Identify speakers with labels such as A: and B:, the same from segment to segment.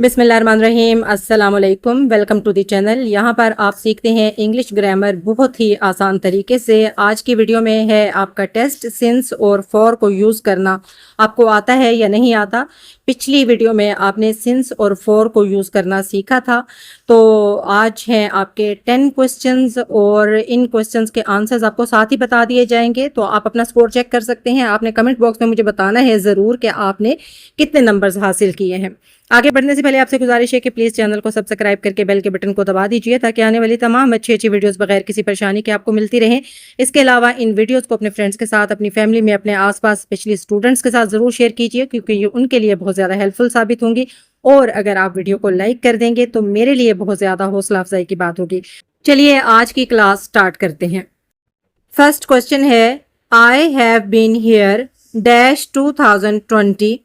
A: बिस्मिल्लाहिर्रहमानिर्रहीम, अस्सलाम वालेकुम। Welcome to the channel. यहाँ पर आप सीखते हैं इंग्लिश ग्रामर बहुत ही आसान तरीके से। आज की वीडियो में है आपका टेस्ट। सिंस और फॉर को यूज़ करना आपको आता है या नहीं आता। पिछली वीडियो में आपने सिंस और फॉर को यूज़ करना सीखा था। तो आज हैं आपके 10 क्वेश्चंस और इन क्वेश्चंस के आंसर्स आपको साथ ही बता दिए जाएंगे। तो आप अपना स्कोर चेक कर सकते हैं। आपने कमेंट बॉक्स में मुझे बताना है ज़रूर कि आपने कितने नंबर्स हासिल किए हैं। आगे बढ़ने से पहले आपसे गुजारिश है कि प्लीज़ चैनल को सब्सक्राइब करके बेल के बटन को दबा दीजिए ताकि आने वाली तमाम अच्छी वीडियोस बगैर किसी परेशानी के आपको मिलती रहें। इसके अलावा इन वीडियोस को अपने फ्रेंड्स के साथ, अपनी फैमिली में, अपने आसपास स्पेशली स्टूडेंट्स के साथ ज़रूर शेयर कीजिए क्योंकि ये उनके लिए बहुत ज़्यादा हेल्पफुल साबित होंगी। और अगर आप वीडियो को लाइक कर देंगे तो मेरे लिए बहुत ज़्यादा हौसला अफजाई की बात होगी। चलिए आज की क्लास स्टार्ट करते हैं। फर्स्ट क्वेश्चन है, I have been here dash 2020।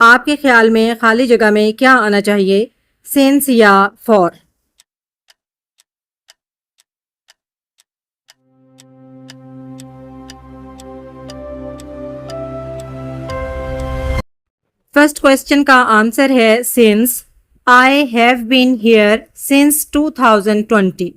A: आपके ख्याल में खाली जगह में क्या आना चाहिए, सिंस या फॉर? फर्स्ट क्वेश्चन का आंसर है since. I have been here since 2020।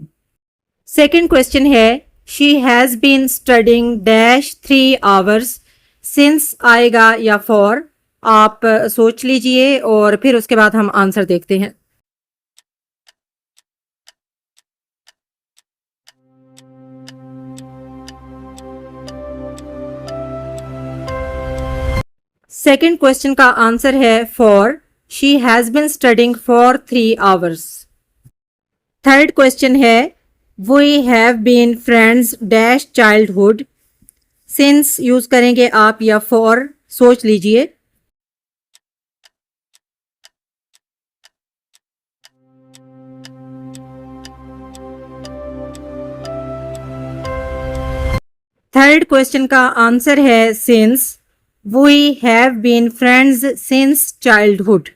A: Second question है, she has been studying dash 3 hours. Since आएगा या फॉर? आप सोच लीजिए और फिर उसके बाद हम आंसर देखते हैं। सेकंड क्वेश्चन का आंसर है for. She has been studying for 3 hours. Third question है, we have been friends dash childhood. Since use करेंगे आप या फॉर? सोच लीजिए। थर्ड क्वेश्चन का आंसर है since. We have been friends since childhood.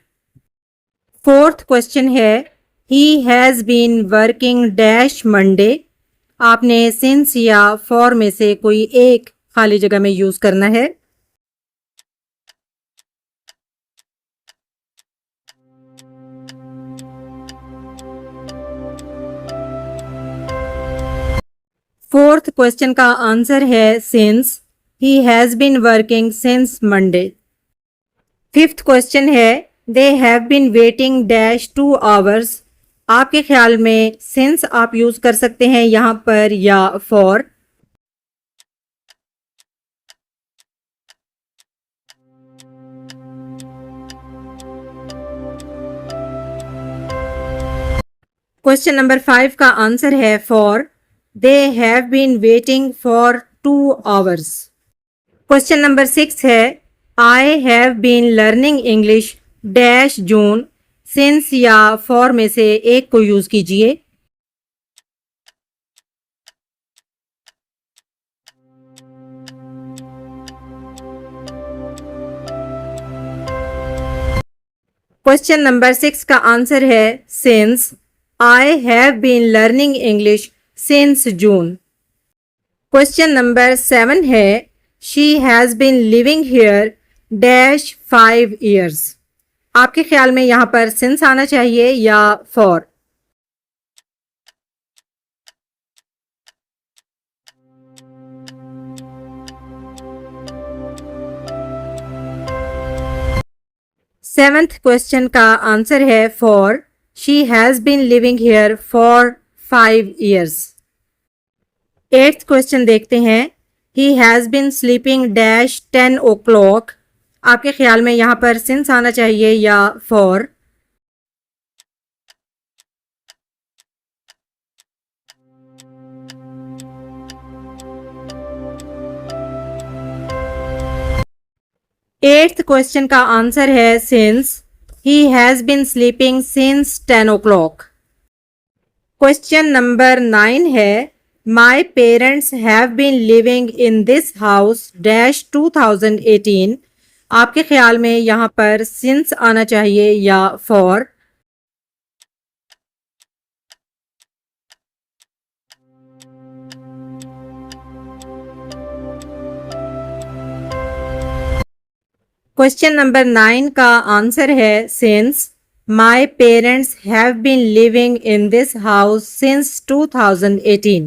A: Fourth question है, he has been working dash Monday. आपने सिंस या फॉर में से कोई एक खाली जगह में यूज करना है। फोर्थ क्वेश्चन का आंसर है since. He has been working since Monday. Fifth question है, they have been waiting dash 2 hours. आपके ख्याल में सिंस आप यूज कर सकते हैं यहां पर या फॉर? क्वेश्चन नंबर 5 का आंसर है for. They have been waiting for 2 hours. Question number 6 है, I have been learning English dash June. Since या फॉर में से एक को यूज कीजिए। क्वेश्चन नंबर 6 का आंसर है since. I have been learning English since June. Question number 7 है, she has been living here dash 5 years. आपके ख्याल में यहां पर सिंस आना चाहिए या फॉर? सेवेंथ क्वेश्चन का आंसर है for. She has been living here for 5 years. Eighth question देखते हैं, he has been sleeping dash 10 o'clock। आपके ख्याल में यहां पर सिंस आना चाहिए या फॉर? एट्थ क्वेश्चन का आंसर है since. He has been sleeping since 10 o'clock। Question number 9 है, my parents have been living in this house dash 2018। आपके ख्याल में यहां पर सिंस आना चाहिए या फॉर? क्वेश्चन नंबर 9 का आंसर है since. My parents have been living in this house since 2018.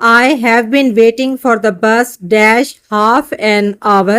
A: I have been waiting for the bus dash half an hour.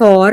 A: for؟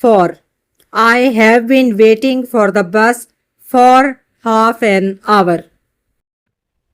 A: for. I have been waiting for the bus for half an hour.